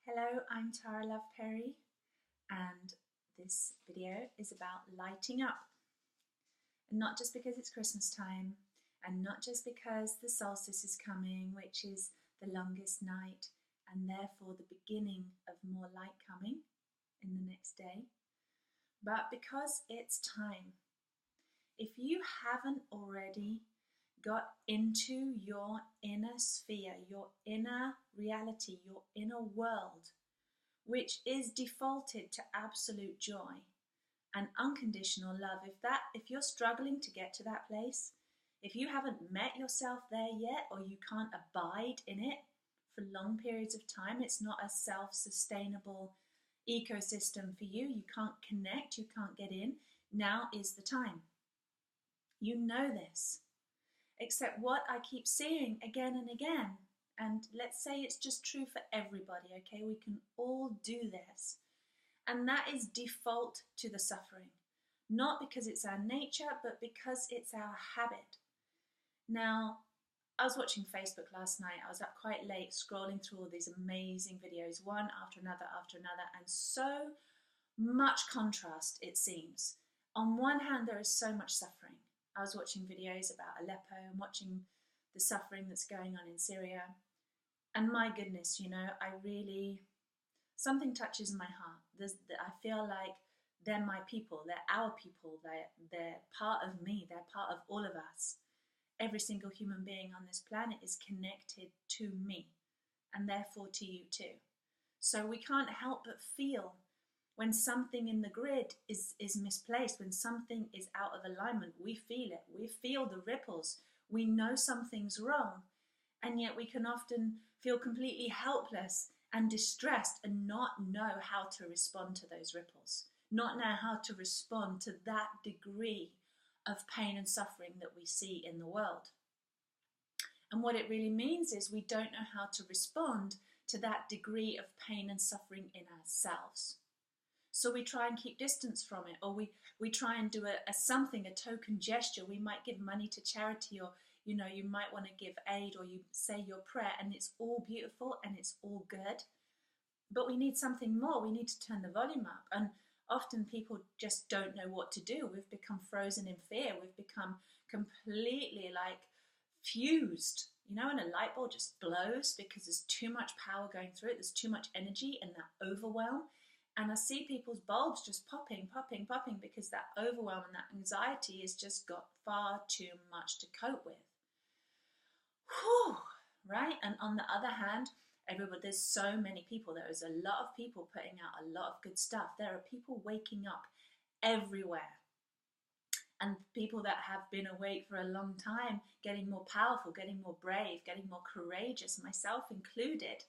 Hello, I'm Tara Love Perry, and this video is about lighting up. And not just because it's Christmas time, and not just because the solstice is coming, which is the longest night, and therefore the beginning of more light coming in the next day, but because it's time. If you haven't already got into your inner sphere, your inner reality, your inner world, which is defaulted to absolute joy and unconditional love, if you're struggling to get to that place, if you haven't met yourself there yet, or you can't abide in it for long periods of time, it's not a self-sustainable ecosystem for you, you can't connect, you can't get in, now is the time. You know this. Except what I keep seeing again and again, and let's say it's just true for everybody, okay? We can all do this. And that is default to the suffering. Not because it's our nature, but because it's our habit. Now, I was watching Facebook last night. I was up quite late scrolling through all these amazing videos, one after another, and so much contrast, it seems. On one hand, there is so much suffering. I was watching videos about Aleppo and watching the suffering that's going on in Syria. And my goodness, something touches my heart. I feel like they're my people, they're our people, they're part of me, they're part of all of us. Every single human being on this planet is connected to me, and therefore to you too. So we can't help but feel when something in the grid is misplaced, when something is out of alignment. We feel it, we feel the ripples, we know something's wrong, and yet we can often feel completely helpless and distressed and not know how to respond to those ripples, not know how to respond to that degree of pain and suffering that we see in the world. And what it really means is we don't know how to respond to that degree of pain and suffering in ourselves. So we try and keep distance from it, or we try and do a token gesture. We might give money to charity, or you might want to give aid, or you say your prayer, and it's all beautiful and it's all good. But we need something more. We need to turn the volume up. And often people just don't know what to do. We've become frozen in fear. We've become completely fused, and a light bulb just blows because there's too much power going through it. There's too much energy and that overwhelm. And I see people's bulbs just popping because that overwhelm and that anxiety has just got far too much to cope with. Whew, right? And on the other hand, there's so many people. There is a lot of people putting out a lot of good stuff. There are people waking up everywhere. And people that have been awake for a long time, getting more powerful, getting more brave, getting more courageous, myself included.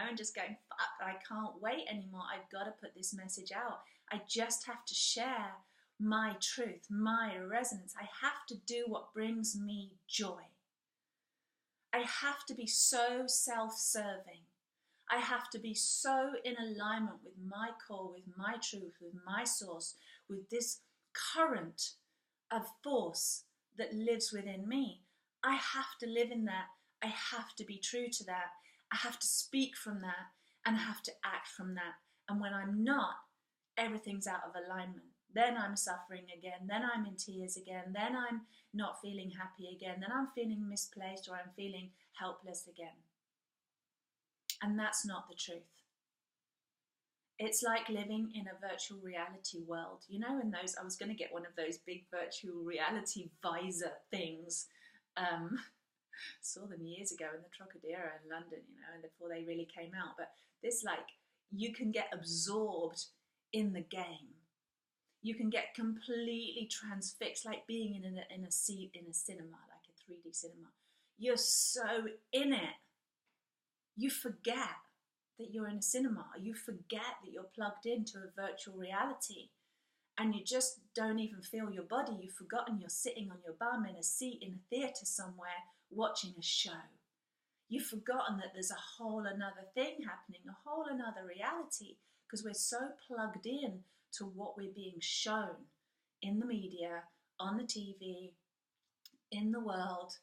And just going, fuck, I can't wait anymore. I've got to put this message out. I just have to share my truth, my resonance. I have to do what brings me joy. I have to be so self-serving. I have to be so in alignment with my core, with my truth, with my source, with this current of force that lives within me. I have to live in that. I have to be true to that. I have to speak from that, and I have to act from that. And when I'm not, everything's out of alignment. Then I'm suffering again. Then I'm in tears again. Then I'm not feeling happy again. Then I'm feeling misplaced, or I'm feeling helpless again. And that's not the truth. It's like living in a virtual reality world. In those, I was going to get one of those big virtual reality visor things. Saw them years ago in the Trocadero in London, and before they really came out. But this, you can get absorbed in the game. You can get completely transfixed, like being in a cinema, like a 3D cinema. You're so in it. You forget that you're in a cinema. You forget that you're plugged into a virtual reality. And you just don't even feel your body. You've forgotten you're sitting on your bum in a seat in a theatre somewhere watching a show. You've forgotten that there's a whole another thing happening, a whole another reality, because we're so plugged in to what we're being shown in the media, on the TV, in the world,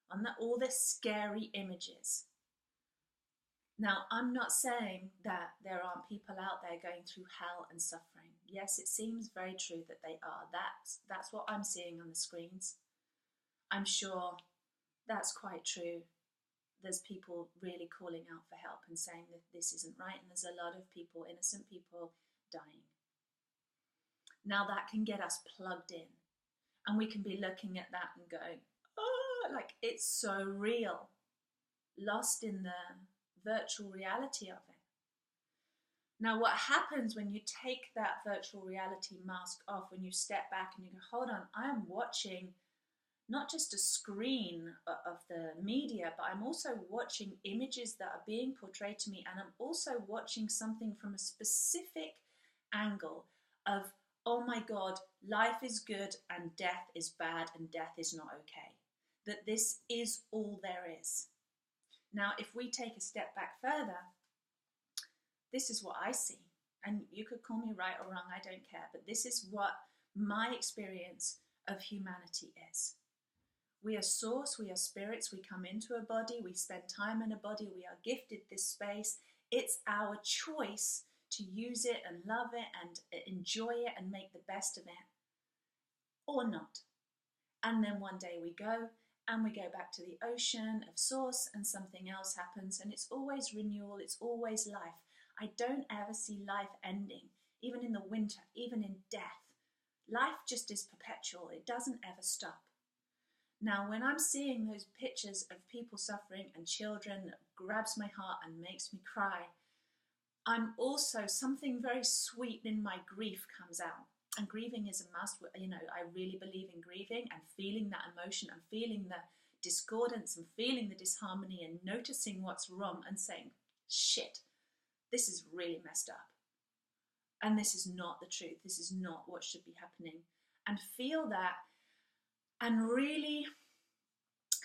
on all the scary images. Now, I'm not saying that there aren't people out there going through hell and suffering. Yes, it seems very true that they are. That's what I'm seeing on the screens. I'm sure that's quite true. There's people really calling out for help and saying that this isn't right, and there's a lot of people, innocent people, dying. Now that can get us plugged in, and we can be looking at that and going, oh, like it's so real, lost in the virtual reality of it. Now, what happens when you take that virtual reality mask off, when you step back and you go, hold on, I am watching not just a screen of the media, but I'm also watching images that are being portrayed to me, and I'm also watching something from a specific angle of, oh my God, life is good and death is bad and death is not okay. That this is all there is. Now, if we take a step back further, this is what I see. And you could call me right or wrong, I don't care. But this is what my experience of humanity is. We are source, we are spirits, we come into a body, we spend time in a body, we are gifted this space. It's our choice to use it and love it and enjoy it and make the best of it, or not. And then one day we go and we go back to the ocean of source and something else happens, and it's always renewal, it's always life. I don't ever see life ending, even in the winter, even in death. Life just is perpetual, it doesn't ever stop. Now, when I'm seeing those pictures of people suffering and children, it grabs my heart and makes me cry. I'm also, something very sweet in my grief comes out. And grieving is a must. You know, I really believe in grieving and feeling that emotion and feeling the discordance and feeling the disharmony and noticing what's wrong and saying, shit, this is really messed up. And this is not the truth. This is not what should be happening. And feel that and really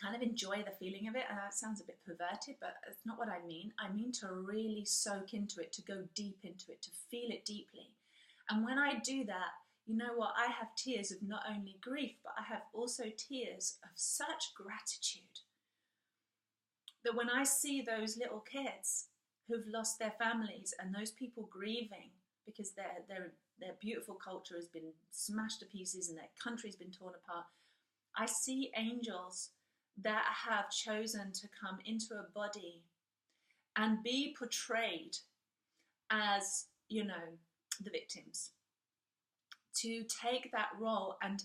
kind of enjoy the feeling of it. And that sounds a bit perverted, but it's not what I mean. I mean to really soak into it, to go deep into it, to feel it deeply. And when I do that, you know what? I have tears of not only grief, but I have also tears of such gratitude. That when I see those little kids who've lost their families and those people grieving because their beautiful culture has been smashed to pieces and their country's been torn apart, I see angels that have chosen to come into a body and be portrayed as, you know, the victims, to take that role and,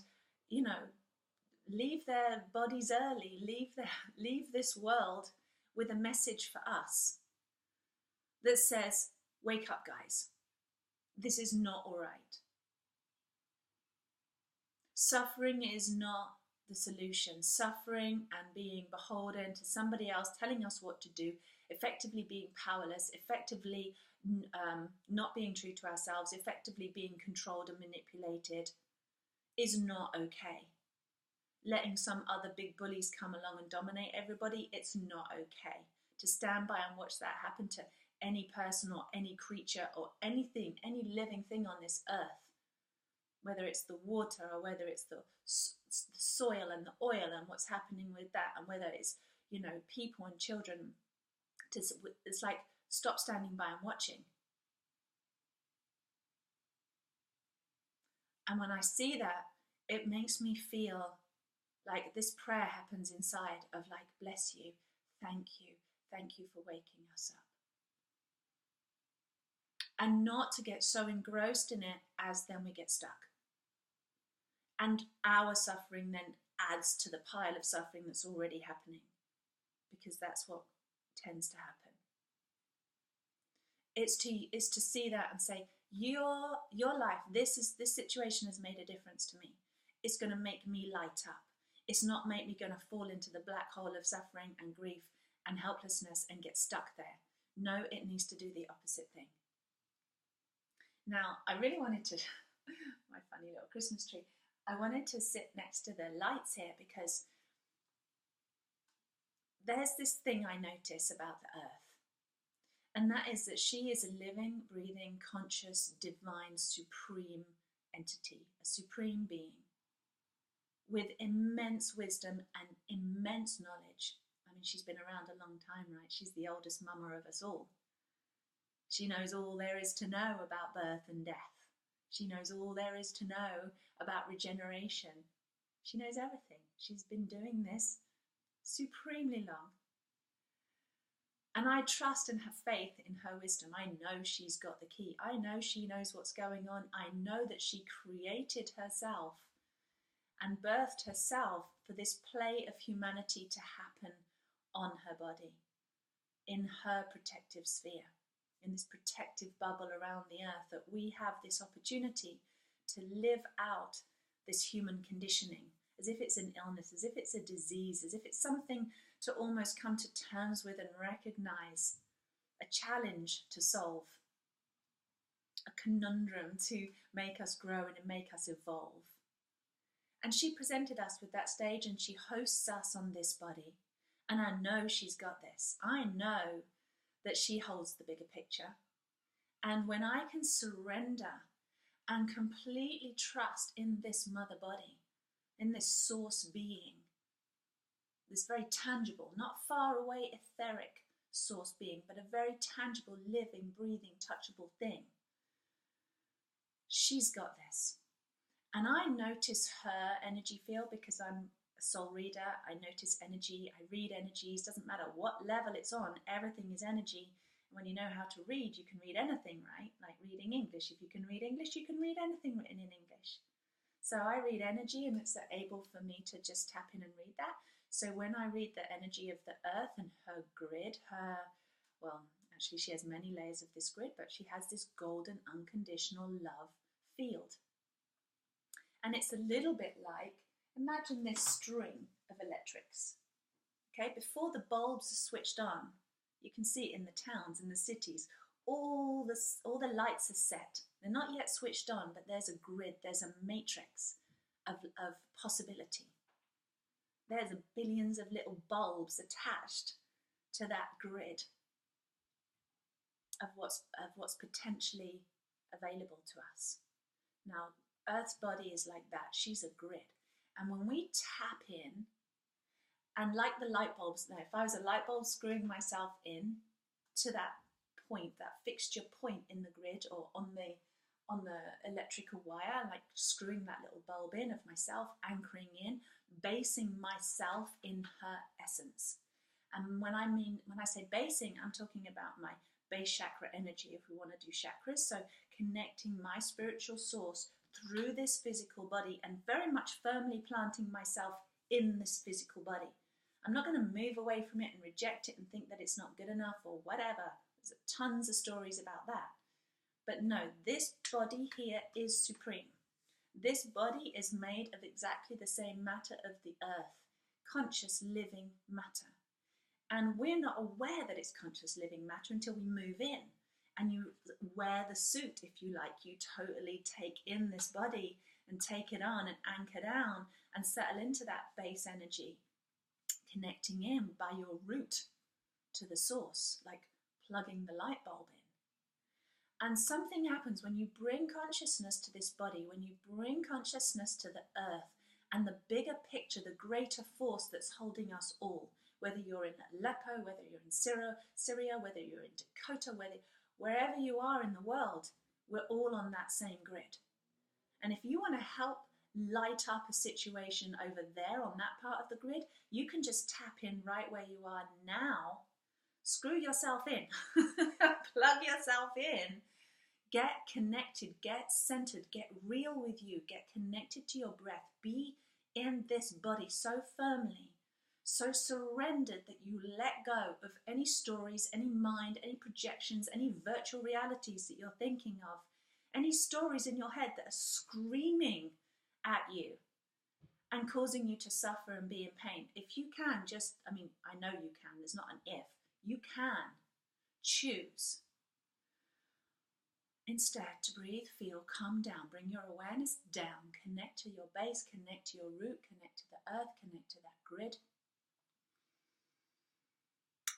you know, leave their bodies early, leave this world with a message for us that says, wake up, guys, this is not all right. Suffering is not the solution. Suffering and being beholden to somebody else telling us what to do, effectively being powerless, effectively not being true to ourselves, effectively being controlled and manipulated, is not okay. Letting some other big bullies come along and dominate everybody, it's not okay. To stand by and watch that happen to any person or any creature or anything, any living thing on this earth, whether it's the water or whether it's the soil and the oil and what's happening with that, and whether it's, you know, people and children, it's like, stop standing by and watching. And when I see that, it makes me feel like this prayer happens inside of like, bless you, thank you for waking us up. And not to get so engrossed in it as then we get stuck. And our suffering then adds to the pile of suffering that's already happening, because that's what tends to happen. It's to see that and say, your life, this situation has made a difference to me. It's going to make me light up. It's not make me going to fall into the black hole of suffering and grief and helplessness and get stuck there. No, it needs to do the opposite thing. Now, I really wanted to, my funny little Christmas tree, I wanted to sit next to the lights here because there's this thing I notice about the earth. And that is that she is a living, breathing, conscious, divine, supreme entity, a supreme being with immense wisdom and immense knowledge. I mean, she's been around a long time, right? She's the oldest mama of us all. She knows all there is to know about birth and death. She knows all there is to know about regeneration. She knows everything. She's been doing this supremely long. And I trust and have faith in her wisdom. I know she's got the key. I know she knows what's going on. I know that she created herself and birthed herself for this play of humanity to happen on her body, in her protective sphere, in this protective bubble around the earth, that we have this opportunity to live out this human conditioning as if it's an illness, as if it's a disease, as if it's something to almost come to terms with and recognize, a challenge to solve, a conundrum to make us grow and make us evolve. And she presented us with that stage, and she hosts us on this body. And I know she's got this. I know that she holds the bigger picture. And when I can surrender and completely trust in this mother body, in this source being, this very tangible, not far away etheric source being, but a very tangible, living, breathing, touchable thing, she's got this. And I notice her energy field because I'm a soul reader. I notice energy, I read energies, doesn't matter what level it's on, everything is energy. And when you know how to read, you can read anything, right? Like reading English. If you can read English, you can read anything written in English. So I read energy, and it's able for me to just tap in and read that. So when I read the energy of the earth and her grid, well, actually she has many layers of this grid, but she has this golden unconditional love field. And it's a little bit like, imagine this string of electrics. Okay, before the bulbs are switched on, you can see it in the towns, in the cities, all the lights are set. They're not yet switched on, but there's a grid, there's a matrix of possibility. There's billions of little bulbs attached to that grid of what's potentially available to us. Now, Earth's body is like that. She's a grid. And when we tap in, and like the light bulbs, now if I was a light bulb screwing myself in to that point, that fixture point in the grid or on the electrical wire, like screwing that little bulb in of myself, anchoring in, basing myself in her essence. And when I say basing, I'm talking about my base chakra energy, if we want to do chakras. So connecting my spiritual source through this physical body and very much firmly planting myself in this physical body. I'm not going to move away from it and reject it and think that it's not good enough or whatever. There's tons of stories about that. But no, this body here is supreme. This body is made of exactly the same matter of the earth, conscious living matter. And we're not aware that it's conscious living matter until we move in. And you wear the suit, if you like. You totally take in this body and take it on and anchor down and settle into that base energy, connecting in by your root to the source, like plugging the light bulb in. And something happens when you bring consciousness to this body, when you bring consciousness to the earth and the bigger picture, the greater force that's holding us all, whether you're in Aleppo, whether you're in Syria, whether you're in Dakota, wherever you are in the world, we're all on that same grid. And if you want to help light up a situation over there on that part of the grid, you can just tap in right where you are now. Screw yourself in. Plug yourself in. Get connected, get centered, get real with you, get connected to your breath. Be in this body so firmly, so surrendered that you let go of any stories, any mind, any projections, any virtual realities that you're thinking of, any stories in your head that are screaming at you and causing you to suffer and be in pain. If you can I know you can, there's not an if, you can choose instead to breathe, feel, calm down, bring your awareness down, connect to your base, connect to your root, connect to the earth, connect to that grid.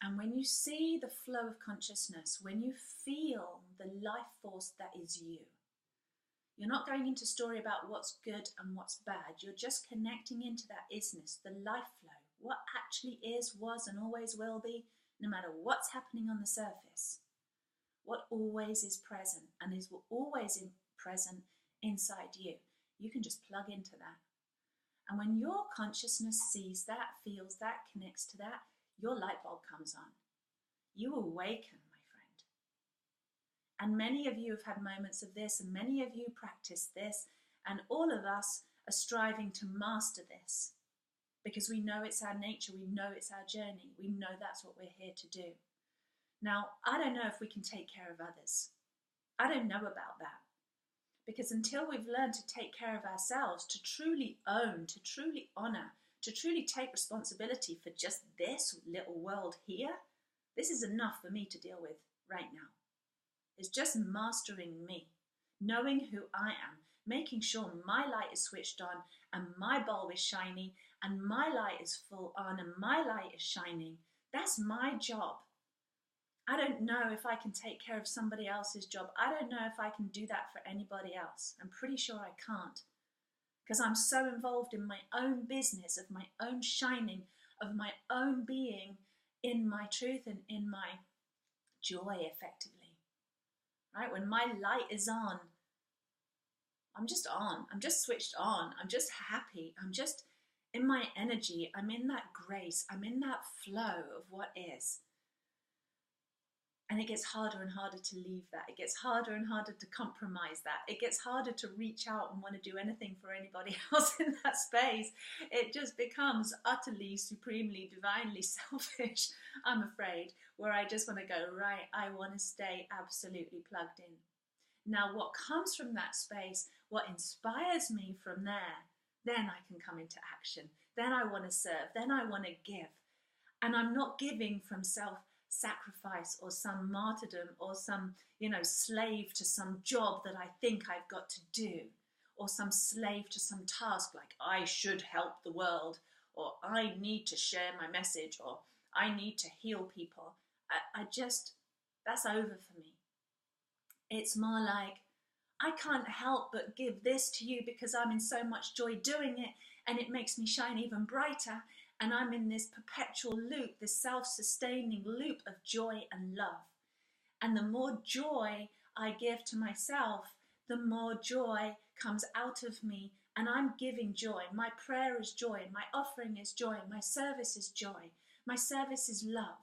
And when you see the flow of consciousness, when you feel the life force that is you, you're not going into story about what's good and what's bad. You're just connecting into that isness, the life flow, what actually is, was, and always will be, no matter what's happening on the surface. What always is present and is always present inside you. You can just plug into that. And when your consciousness sees that, feels that, connects to that, your light bulb comes on. You awaken, my friend. And many of you have had moments of this, and many of you practice this, and all of us are striving to master this because we know it's our nature, we know it's our journey, we know that's what we're here to do. Now, I don't know if we can take care of others. I don't know about that. Because until we've learned to take care of ourselves, to truly own, to truly honor, to truly take responsibility for just this little world here, this is enough for me to deal with right now. It's just mastering me, knowing who I am, making sure my light is switched on and my bulb is shiny and my light is full on and my light is shining. That's my job. I don't know if I can take care of somebody else's job. I don't know if I can do that for anybody else. I'm pretty sure I can't, because I'm so involved in my own business, of my own shining, of my own being in my truth and in my joy, effectively. Right? When my light is on, I'm just on. I'm just switched on. I'm just happy. I'm just in my energy. I'm in that grace. I'm in that flow of what is. And it gets harder and harder to leave that. It gets harder and harder to compromise that. It gets harder to reach out and want to do anything for anybody else in that space. It just becomes utterly, supremely, divinely selfish, I'm afraid, where I just want to go, right, I want to stay absolutely plugged in. Now, what comes from that space, what inspires me from there, then I can come into action. Then I want to serve. Then I want to give. And I'm not giving from self-sacrifice or some martyrdom or some, slave to some job that I think I've got to do, or some slave to some task like I should help the world, or I need to share my message, or I need to heal people. That's over for me. It's more like, I can't help but give this to you because I'm in so much joy doing it, and it makes me shine even brighter. And I'm in this perpetual loop, this self-sustaining loop of joy and love. And the more joy I give to myself, the more joy comes out of me. And I'm giving joy. My prayer is joy. My offering is joy. My service is joy. My service is love.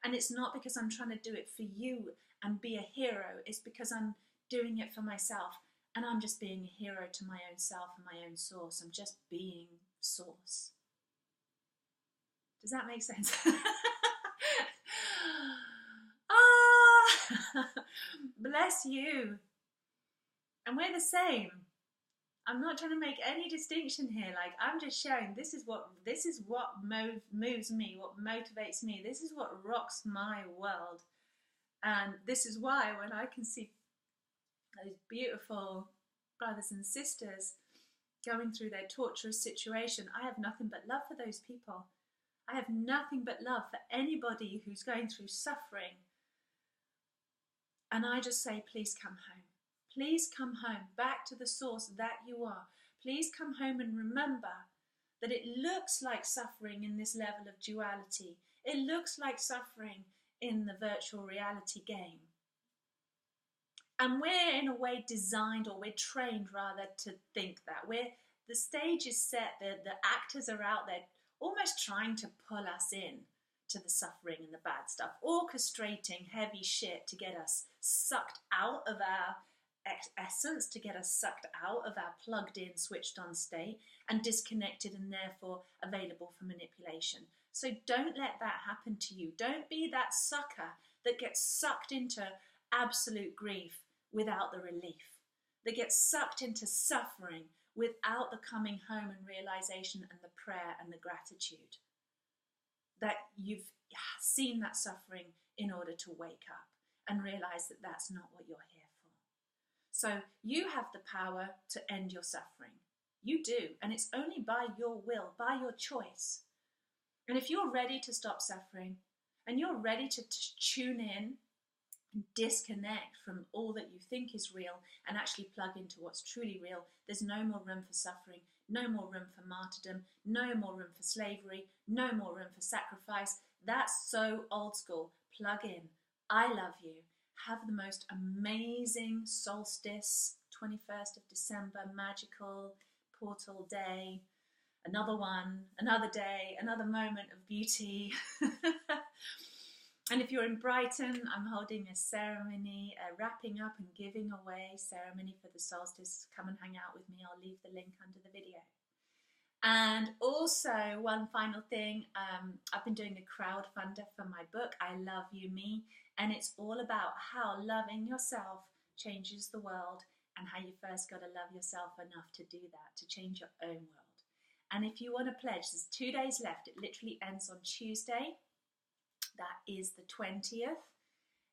And it's not because I'm trying to do it for you and be a hero. It's because I'm doing it for myself. And I'm just being a hero to my own self and my own source. I'm just being source. Does that make sense? Bless you. And we're the same. I'm not trying to make any distinction here. Like, I'm just sharing, this is what moves me, what motivates me. This is what rocks my world. And this is why when I can see those beautiful brothers and sisters going through their torturous situation, I have nothing but love for those people. I have nothing but love for anybody who's going through suffering. And I just say, please come home. Please come home, back to the source that you are. Please come home and remember that it looks like suffering in this level of duality. It looks like suffering in the virtual reality game. And we're in a way designed, or we're trained rather, to think that. The stage is set, the actors are out there almost trying to pull us in to the suffering and the bad stuff, orchestrating heavy shit to get us sucked out of our essence, to get us sucked out of our plugged in, switched on state, and disconnected and therefore available for manipulation. So don't let that happen to you. Don't be that sucker that gets sucked into absolute grief without the relief, that gets sucked into suffering without the coming home and realization and the prayer and the gratitude that you've seen that suffering in order to wake up and realize that that's not what you're here for. So you have the power to end your suffering. You do, and it's only by your will, by your choice. And if you're ready to stop suffering and you're ready to tune in disconnect from all that you think is real and actually plug into what's truly real, there's no more room for suffering, no more room for martyrdom, no more room for slavery, no more room for sacrifice. That's so old school. Plug in. I love you. Have the most amazing solstice, 21st of December, magical portal day. Another one, another day, another moment of beauty. And if you're in Brighton, I'm holding a ceremony, a wrapping up and giving away ceremony for the solstice. Come and hang out with me. I'll leave the link under the video. And also, one final thing, I've been doing a crowdfunder for my book, I Love You Me, and it's all about how loving yourself changes the world and how you first got to love yourself enough to do that, to change your own world. And if you want to pledge, there's 2 days left. It literally ends on Tuesday. That is the 20th.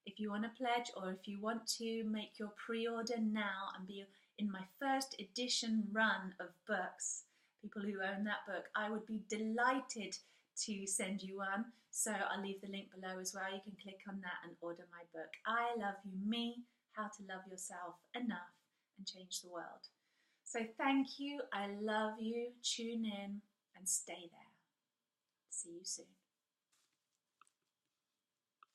If you want to pledge, or if you want to make your pre-order now and be in my first edition run of books, people who own that book, I would be delighted to send you one. So I'll leave the link below as well. You can click on that and order my book, I Love You Me, How to Love Yourself Enough and Change the World. So thank you. I love you. Tune in and stay there. See you soon.